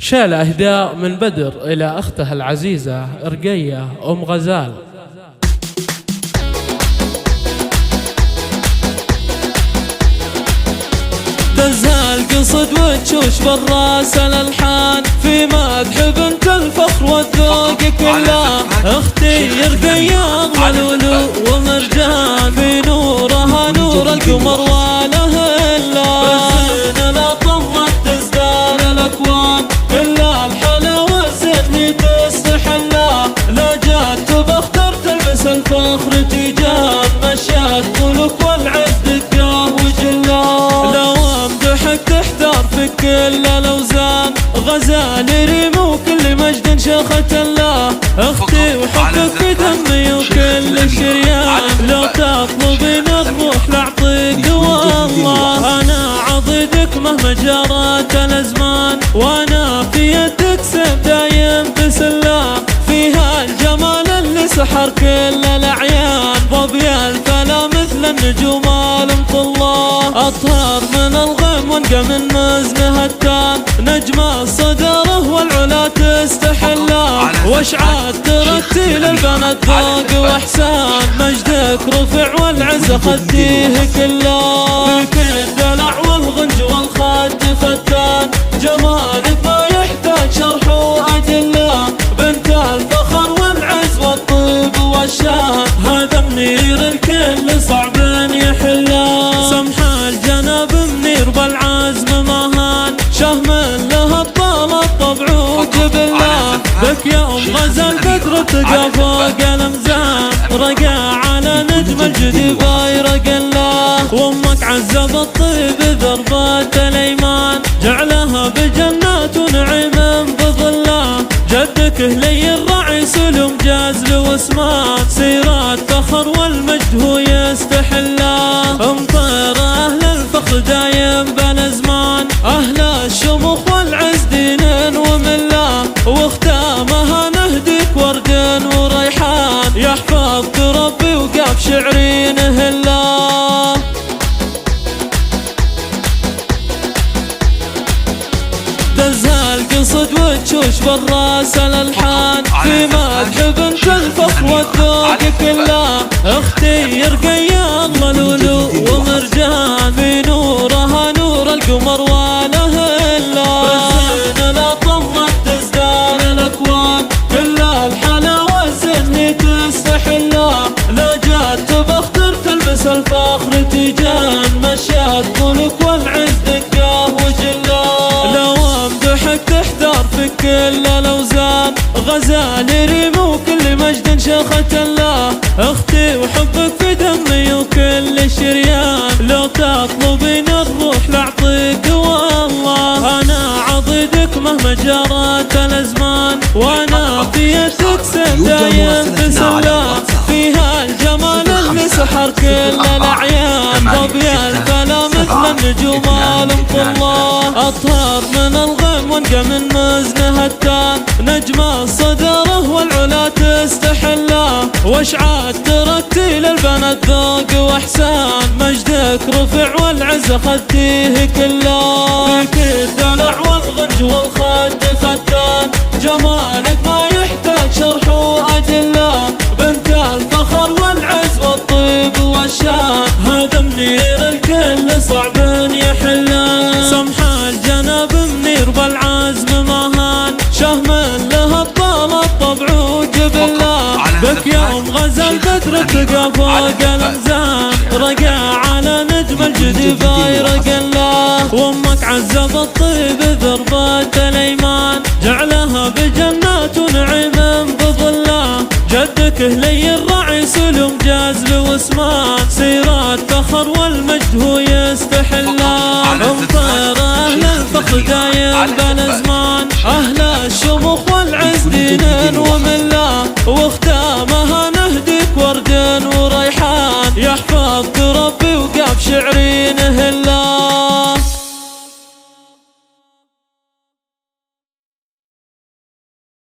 شال أهداء من بدر إلى أختها العزيزة رقية أم غزال. دزها القصد وتشوش بالراس الألحان في مدح بنت الفخر والذوق كله. اختي رقية أغلى لؤلؤ ومرجان في نورها نور القمر والهلا. بالزين لا طمت تزدان الأكوان إلا الحلا والزين تستحلا. لا جات بختار تلبس الفخر تيجان مشات ملوك والعز دقاه وجلاه. لو امدحك تحتار في كل الأوزان غزالي ريم وكل مجد شيخة الله. اختي وحبك في دمي وكل شريان لو تطلبين الروح لاعطيك والله. انا عضدك مهما جرت الازمان وانا في يدك سيف دايم بسله. فيها الجمال اللي سحر كل الاعيان ظبي الفلا مثل النجوم المطلة. اطهر من الغيم وانقى من مزنها التان نجم الصدره والعلا تستحله. واشعات ترتيل البنات ذوق واحسان مجدك رفع والعز خديه كله. فيك الدلع والغنج والخد فتان جمالك ما يحتاج شرح وادله. بنت الفخر والعز والطيب والشان هذا منير الكل صعب يحله. سمح الجناب منير بالعزم مهان شهم لها الطالب طبع وجبله. بك يا ام غزال بدر تقى فوق الامزان رقى على نجم الجدي بايرق الله. وامك عزة بالطيب ذربات الايمان جعلها بجنات ونعيم بظله. جدك هلي الرعي سلم جازل واسمان سيرات فخر والمجد هو يستحله. امطير اهل الفخر دايم بالازمان اهل الشموخ والعز دين ومله. واختامها نهديك ورد وريحان يحفظك ربي وقاف شعري نهله. دزها القصد وتشوش بالراس الألحان في مدح بنت الفخر والذوق كله. اختي رقية أغلى لؤلؤ ومرجان في نورها نور القمر والهلا. بالزين لا طمت تزدان الأكوان إلا الحلا والزين تستحلا. لا جات بختار تلبس الفخر تيجان مشات ملوك والعز دقاه وجلاه. لو امدحك تحتار في كل الأوزان غزالي ريم وكل مجد شيخة الله. اختي وحبك في دمي وكل شريان لو تطلبين الروح لاعطيك والله. انا عضدك مهما جرت الازمان وانا في يدك سيف دايم بسله. فيها الجمال اللي سحر كل الاعيان ظبي الفلا مثل النجوم المطلة. اطهر من الغيم وانقى من مزنها التان نجم الصدره والعلا تستحله. واشعات ترتيل البنات ذوق واحسان مجدك رفع والعز خديه كله. فيك الدلع والغنج والخد فتان جمالك ما يحتاج شرح وادله. بنت الفخر والعز والطيب والشان هذا منير الكل صعب يحله. سمح الجناب منير بالعزم مهان شهم لها الطالب طبع وجبله. بك يا ام غزال بدر تقى فوق الامزان رقى على نجم الجدي بايرق الله. وامك عزة بالطيب ذربات الايمان جعلها بجنات ونعيم بظله. جدك هلي الرعي سلم جازل واسمان سيرات فخر والمجد هو يستحله. امطير اهل الفخر دايم بالازمان اهل الشموخ والعز دين ومله.